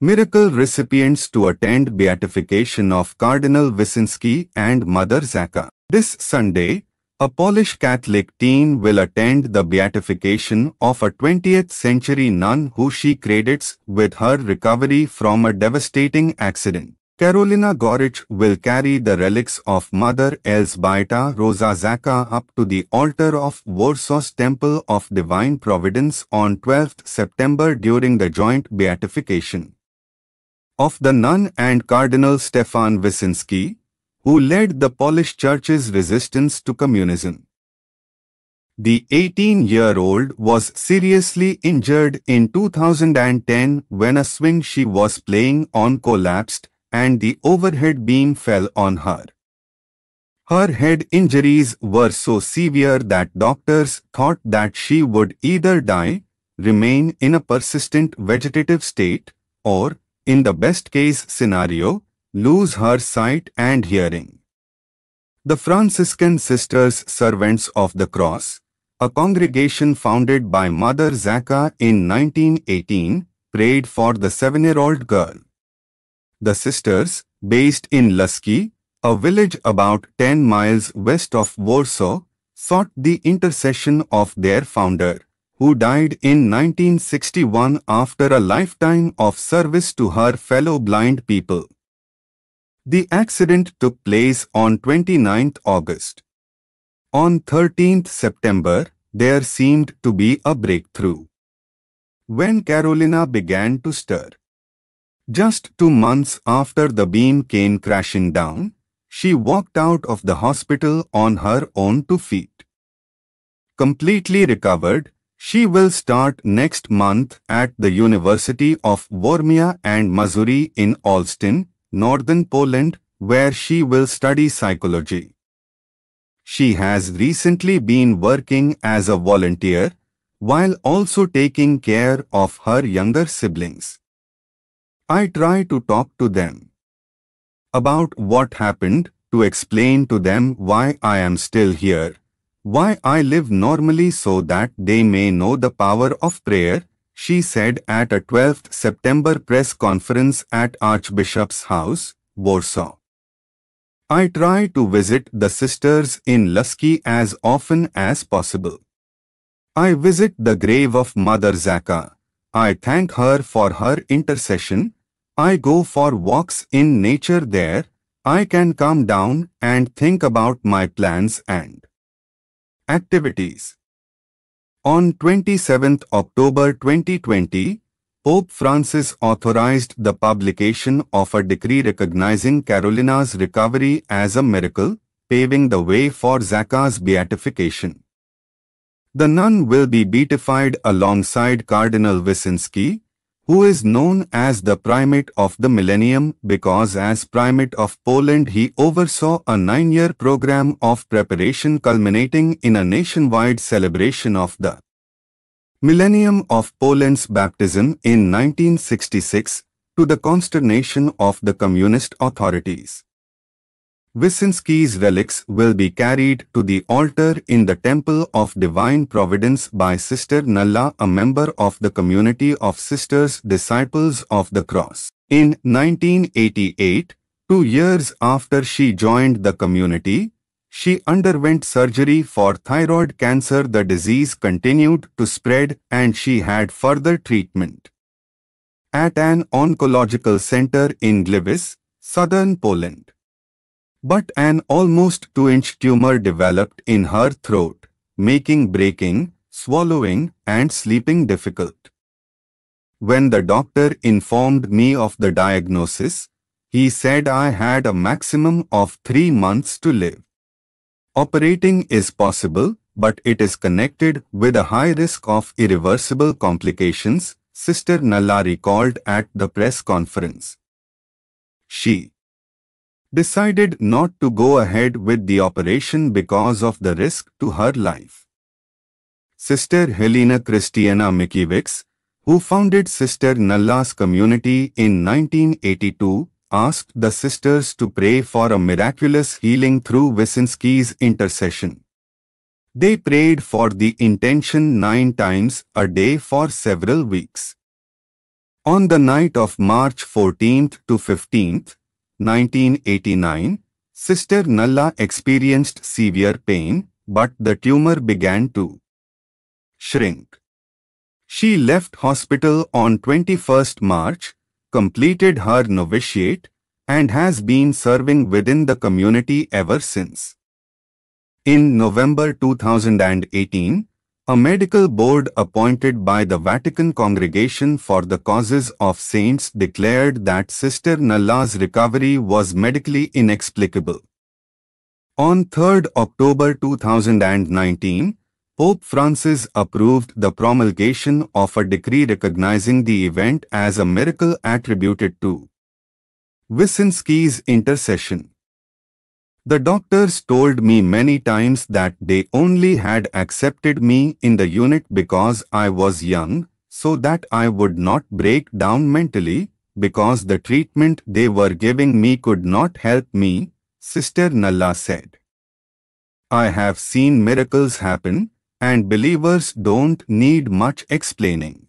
Miracle recipients to attend Beatification of Cardinal Wyszynski and Mother Czacka. This Sunday, a Polish Catholic teen will attend the beatification of a 20th century nun who she credits with her recovery from a devastating accident. Karolina Gorich will carry the relics of Mother Elżbieta Rosa Czacka up to the altar of Warsaw's Temple of Divine Providence on 12th September during the joint beatification of the nun and Cardinal Stefan Wyszynski, who led the Polish Church's resistance to communism. The 18-year-old was seriously injured in 2010 when a swing she was playing on collapsed and the overhead beam fell on her. Her head injuries were so severe that doctors thought that she would either die, remain in a persistent vegetative state, or, in the best-case scenario, lose her sight and hearing. The Franciscan Sisters Servants of the Cross, a congregation founded by Mother Czacka in 1918, prayed for the 7-year-old girl. The sisters, based in Lusky, a village about 10 miles west of Warsaw, sought the intercession of their founder, who died in 1961 after a lifetime of service to her fellow blind people. The accident took place on 29th August. On 13th September, there seemed to be a breakthrough. When Karolina began to stir. Just 2 months after the beam came crashing down, she walked out of the hospital on her own 2 feet. Completely recovered, she will start next month at the University of Warmia and Madurai in Olsztyn, northern Poland, where she will study psychology. She has recently been working as a volunteer, while also taking care of her younger siblings. I try to talk to them about what happened, to explain to them why I am still here, why I live normally so that they may know the power of prayer, she said at a 12th September press conference at Archbishop's House, Warsaw. I try to visit the sisters in Lusky as often as possible. I visit the grave of Mother Czacka. I thank her for her intercession. I go for walks in nature there. I can calm down and think about my plans and activities. On 27 October 2020, Pope Francis authorized the publication of a decree recognizing Karolina's recovery as a miracle, paving the way for Czacka's beatification. The nun will be beatified alongside Cardinal Wyszynski, who is known as the Primate of the Millennium because as Primate of Poland he oversaw a 9-year program of preparation culminating in a nationwide celebration of the Millennium of Poland's baptism in 1966, to the consternation of the communist authorities. Wyszynski's relics will be carried to the altar in the Temple of Divine Providence by Sister Nalla, a member of the community of Sisters Disciples of the Cross. In 1988, 2 years after she joined the community, she underwent surgery for thyroid cancer. The disease continued to spread and she had further treatment at an oncological center in Gliwice, southern Poland. But an almost 2-inch tumor developed in her throat, making breathing, swallowing, and sleeping difficult. When the doctor informed me of the diagnosis, he said I had a maximum of 3 months to live. Operating is possible, but it is connected with a high risk of irreversible complications, Sister Nalla recalled at the press conference. She decided not to go ahead with the operation because of the risk to her life. Sister Helena Christiana Mickiewicz, who founded Sister Nalla's community in 1982, asked the sisters to pray for a miraculous healing through Wyszynski's intercession. They prayed for the intention 9 times a day for several weeks. On the night of March 14th to 15th, 1989, Sister Nalla experienced severe pain, but the tumor began to shrink. She left hospital on 21st March, completed her novitiate, and has been serving within the community ever since. In November 2018, a medical board appointed by the Vatican Congregation for the Causes of Saints declared that Sister Nalla's recovery was medically inexplicable. On 3 October 2019, Pope Francis approved the promulgation of a decree recognizing the event as a miracle attributed to Wyszynski's intercession. The doctors told me many times that they only had accepted me in the unit because I was young, so that I would not break down mentally, because the treatment they were giving me could not help me, Sister Nalla said. I have seen miracles happen, and believers don't need much explaining.